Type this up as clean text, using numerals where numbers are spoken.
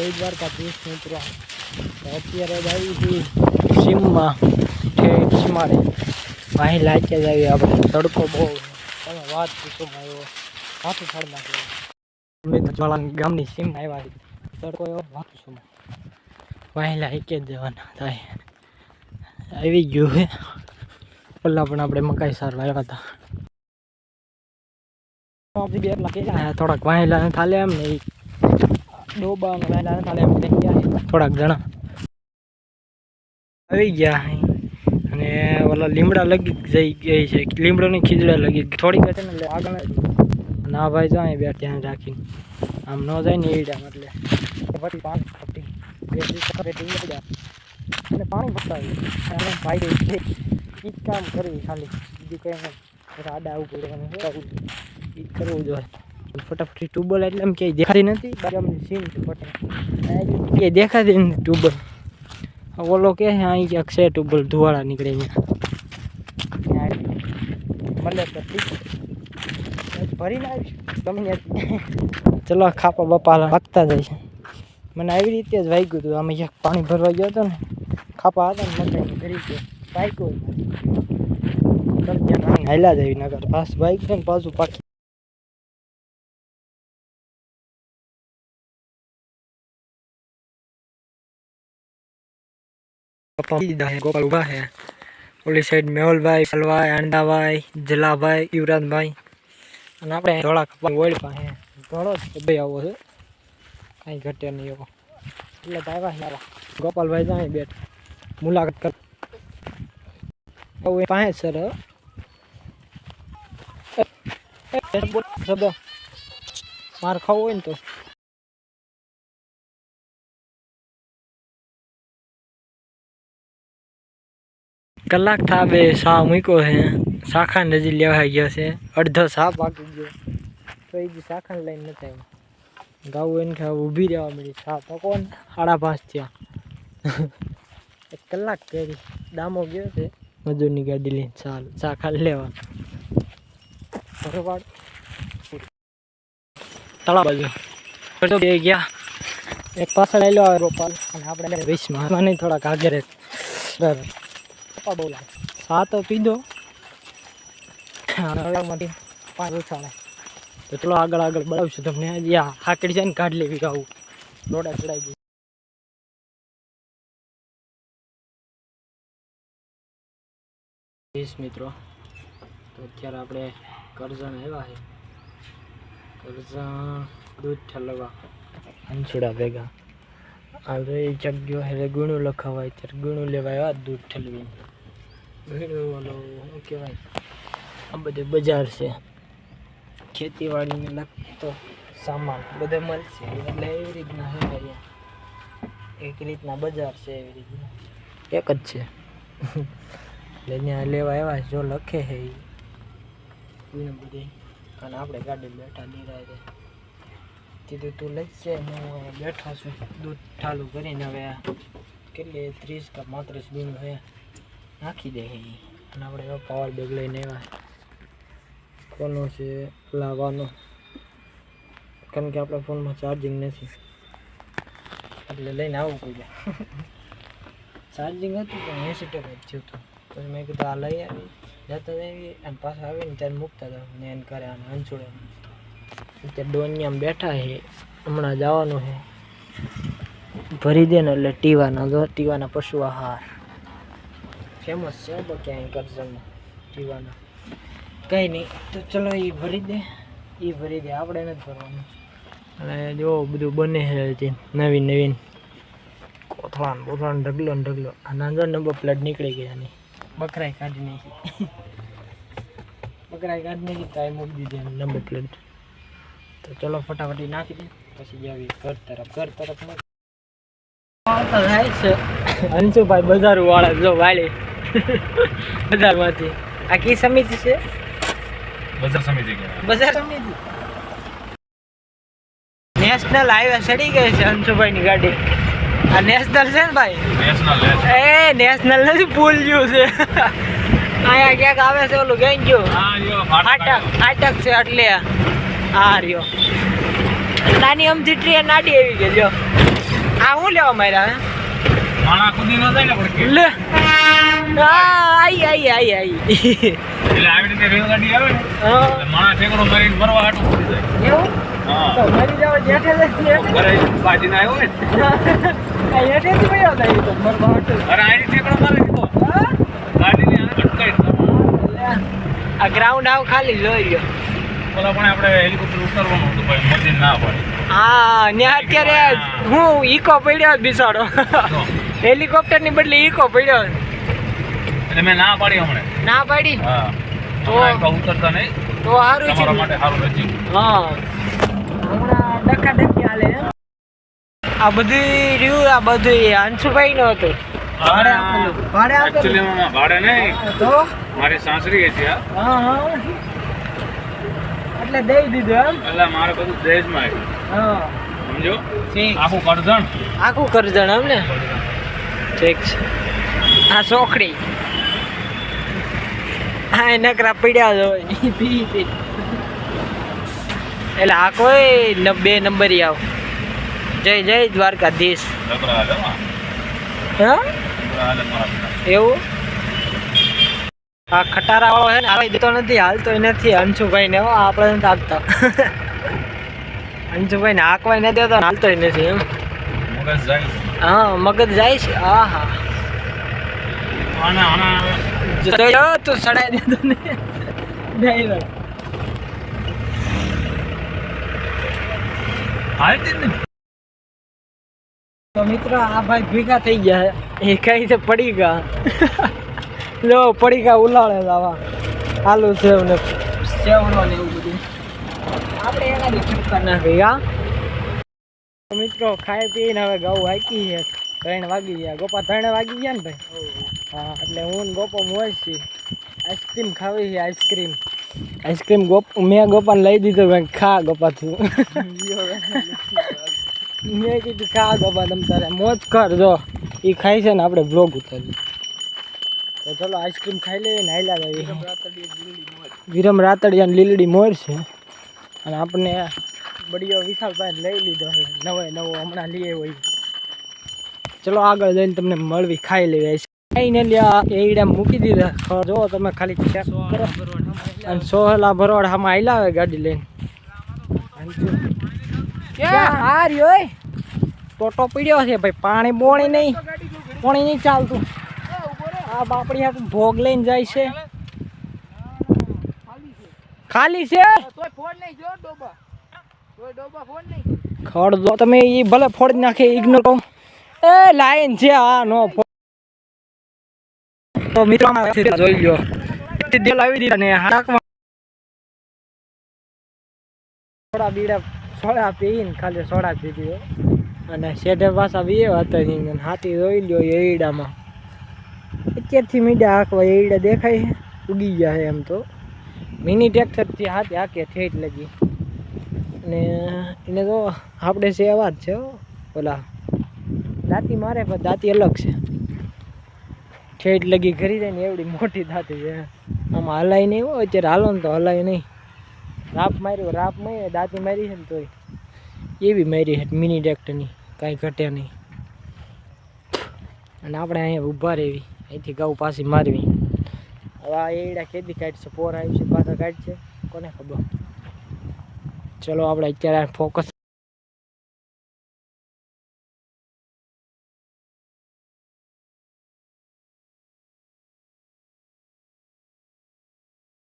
દ્વારકાધીશ મિત્રો અત્યારે જ આવી હતી સીમમાં ઠેઠ અહીં લાઈકે જ આવી આપણે તડકો બહુ તમે વાત પૂછોમાં એવો હાથું ફાડી નાખ્યો ગામની સીમ આવ્યા તડકો એવો વાત પૂછોમાં અહીં લાઈકે જ જવાના થાય આવી ગયું હે પહેલાં પણ આપણે મકાઈ સાર વાવ્યા હતા થોડાક વાહેલા થાલે એમ ને ડોબા વાહેલા થાલે એમ થોડાક જણા આવી ગયા અને ઓલા લીમડા લગી જઈ ગઈ છે લીમડોની ખીજડા લગી થોડીક હતી ને એટલે આગળ ના ભાઈ જાય બે ધ્યાન રાખીને આમ ન જાય ને એડામ એટલે પછી પાણી ફટી અને પાણી ફટાવ્યું ભાઈ એ કામ કરવી ખાલી બીજું કંઈ નહીં આડા આવું પડવાનું એ કરવું જોઈએ ફટાફટ ટ્યુબવેલ એટલે એમ ક્યાંય દેખાતી નથી ગામની સીમ છે ક્યાંય દેખાતી નથી ટ્યુબવેલ ઓલો કે અહીં ક્યાંક છે ટ્યુબવેલ ધુવાળા નીકળે અહીંયા મળે તો ઠીક ભરીને આવીશું ગમે ચલો ખાપા બપા વાગતા જાય છે મને આવી રીતે જ વાગ્યું હતું આમાં ક્યાંક પાણી ભરવા ગયો હતો ને ખાપા હતા ને મકાઈને ભરી ગયો વાગ્યું હાલ્યા જ આવી નગર પાસ બાઈક છે ને પાછું પાકી ગોપાલ ઉભા છે ઓલી સાઈડ મેહુલભાઈ સલભાઈ આંદાભાઈ જલાભાઈ યુવરાજભાઈ અને આપણે ધોળા કપા ઓળ પાસે ધોળો જ ભાઈ આવો છે કાંઈ ઘટે નહીં એવો એટલે તો આવ્યા ગોપાલભાઈ જાય બેઠ મુલાકાત કર પાસે સર શબ્દ માર ખાવું હોય ને તો કલાક થા બે સા મૂક્યો છે શાખાને હજી લેવા ગયો છે અડધો સા પાકી ગયો તો એ બી શાખાને લઈને નથી આવ્યો ગાવું એને ખાવ ઊભી રહેવા મળી સા પકો ને 5:30 થયા એક કલાક કરી દામો ગયો છે મજૂરની ગાડી લઈને શાખા લેવા બરોબર તળા બાજુ બે ગયા એક પાછળ આવેલો આવે રોપાલ અને આપણે 20માં નહીં થોડાક આગળ બરાબર બોલા સા તો પીધો માંથી 5 ઉછાળે તો ચલો આગળ આગળ બતાવશું તમને યા હાકડી છે ને કાઢ લેવી ગાવું દોડા ચડાઈ ગઈ મિત્રો તો અત્યારે આપણે કરજણ આવ્યા છે કરજણ દૂધ ઠલવા હંસુડા ભેગા હવે જગ્યો એટલે ગુણું લખાવાય ત્યારે ગુણું લેવા આવ્યા દૂધ ઠલવી ગુણું ઓલો શું કહેવાય આ બધે બજાર છે ખેતીવાડીને લગતો સામાન બધે મળશે એટલે એવી રીતના છે અહીંયા એક રીતના બજાર છે એવી રીતના એક જ છે એટલે ત્યાં લેવા આવ્યા જો લખે છે એ બધી અને આપણે ગાડી બેઠા નિરાય કીધું તું લઈ છે હું બેઠો છું દૂધ ઠાલું કરીને હવે કેટલી 30 કે 35 બીનું છે નાખી દે અને આપણે પાવર બેગ લઈને આવ્યા કોનો છે લાવવાનો કારણ કે આપણા ફોનમાં ચાર્જિંગ નથી એટલે લઈને આવવું પડે ચાર્જિંગ હતું પણ 80% જ થયું હતું પછી મેં કીધું આ લઈ આવી જતા આવી અને પાછા આવીને ત્યારે મૂકતા હતા ને એને કરે આને હંસોડે અત્યારે ડોનિયામાં બેઠા છે હમણાં જવાનું છે ભરી દે ને એટલે ટીવાના પશુ આહાર ફેમસ છે ક્યાંય કરજણમાં ટીવાના કંઈ નહીં તો ચલો એ ભરી દે આપણે નથી ભરવાનું અને જો બધું બને છે નવીન કોથળાને બોથળાને ઢગલો અને અંદર નંબર પ્લેટ નીકળી ગયા નહીં બકરાઈ કાઢી નાખી તો મૂકી દીધી નંબર પ્લેટ તો ચલો ફટાફટ નાખી દે પછી જાવી ઘર તરફ થાય છે હંસુભાઈ બજાર વાળા જો વાળી બજારમાંથી આ કી સમિતિ છે બજાર સમિતિ નેશનલ હાઈવે ચડી ગઈ છે હંસુભાઈની ગાડી આ નેશનલ છે ને ભાઈ નેશનલ નથી પુલ જેવું છે અહીંયા ક્યાંક આવે છે ઓલું ગઈ ગયું ફાટક છે એટલે આ રહ્યો નાની અમથી ટ્રેન નાડી આવી ગઈ જો આ હું લેવા માર્યા માણા કુદી ન જાય ને પણ લે આઈ એટલે આવી રીતે રેલગાડી આવે ને માણા ઠેકડો મારીને મરવા હાટું પડી જાય એવું હા તો મરી જાવ જેઠે ઘરે બાજીને આવ્યો ને હેઠેથી વયો જાય તો મરવા હાટું અરે આની ઠેકડો મારી દીધો ગાડીને આને અટકાઈ આ ગ્રાઉન્ડ આવ ખાલી જોઈ લ્યો ઓલા પણ આપણે હેલિકોપ્ટર ઉતારવાનું હતું ભાઈ મશીન ના પડે હા ને અત્યારે હું ઈકો પડ્યો બિસાડો હેલિકોપ્ટર ની બદલે ઈકો પડ્યો એટલે મેં ના પાડી હમણે ના પાડી હા તો ઉતરતા નહીં તો સારું છે તમારા માટે સારું નથી હા હમણાં ડખા હાલે આ બધી રહ્યું આ બધું અંશુભાઈ નું હતું ભાડે એકચ્યુઅલી ભાડે નહીં તો મારી સાસરી હતી હા એટલે દઈ દીધું એમ એટલે મારે બધું દહેજમાં આવ્યું હા સમજો ઠીક આખું કરજણ આખું કરજણ એમ ને ઠીક છે આ સોખડી હા એ નકરા પીડ્યા જ હોય પી એટલે આ કોઈ 2 નંબરી આવ જય દ્વારકાધીશ હા એવું આ ખટારા વાળો છે ને આવી દેતો નથી હાલતો નથી અંશુભાઈ ને આપણે નથી હાલતા અંશુભાઈ ને હાંકવાય નથી દેતો હાલતો નથી એમ મગજ જાય હા મગજ જાય છે હા હા તું સડાઈ દેતો ને ડ્રાઈવર તો મિત્રો આ ભાઈ ભેગા થઈ ગયા એ કઈ છે પડી ગયા લો પડી ગયા ઉલાળે આવા આલુ સેવ ને સેવનો ને એવું બધું આપણે એના બી ચૂપકા નાખી હા મિત્રો ખાઈ પીને હવે ઘઉં હાકી છે 3 વાગી ગયા ગોપા 3 વાગી ગયા ને ભાઈ હા એટલે હું ને ગોપો મોજ છીએ આઈસ્ક્રીમ ખાવી છે આઈસ્ક્રીમ મેં ગોપાને લઈ દીધો ભાઈ ખા ગોપા તું મેં કીધું ખા ગોપા તમ તારે મોજ કર જો એ ખાય છે ને આપણે બ્લોગ ઉતારી તો ચલો આઈસ્ક્રીમ ખાઈ લઈએ ને હાલ્યા આવી વિરમ રાતડિયા લીલડી મોર છે અને આપણે બડીયો વિશાલભાઈ લઈ લીધો છે નવો હમણાં લઈએ હોય ચલો આગળ જઈને તમને મળવી ખાઈ લેવી ખાઈને લ્યા એડા મૂકી દીધા જો તમે ખાલી ચેક કરો અને સોહલા ભરવાડ આમાં આયલા આવે ગાડી લઈને આ રહ્યો ટોટો પીડ્યો છે ભાઈ પાણી નહીં ચાલતું આ બાપડી હાથ ભોગ લઈને જાય છે ખાલી છે ખડ દો તમે એ ભલે ફોડી નાખે ઇગ્નોર કરો એ લાઈન છે આ નો તો મિત્રો જોઈ લ્યો લાવી દીધા ને હાકમાં સોડા બીડા સોડા પીને ખાલી સોડા પીધી અને શેઢે પાછા બી હતા હાથી જોઈ લ્યો એડામાં અત્યારથી મીડા હાંકવા એડા દેખાય છે ઉગી ગયા છે એમ તો મિની ટ્રેક્ટરથી હાથે હાકે ઠેઠ લગી અને એને તો આપણે છે અવાજ છે ઓલા દાંતી મારે પણ દાંતી અલગ છે ઠેઠ લગી કરી જાય ને એવડી મોટી દાંતી છે આમાં હલાય નહીં હોય અત્યારે હાલો ને તો હલાય નહીં રાપ મારી દાંતી મારી છે ને તોય એવી મારી છે મિની ટ્રેક્ટરની કાંઈ ઘટે નહીં અને આપણે અહીંયા ઊભા રહેવી અહીંથી ઘઉં પાછી મારવી હવે આ એડા કેદી કાઢશે પોર આવી છે પાછા કાઢશે કોને ખબર ચલો આપણે અત્યારે ફોકસ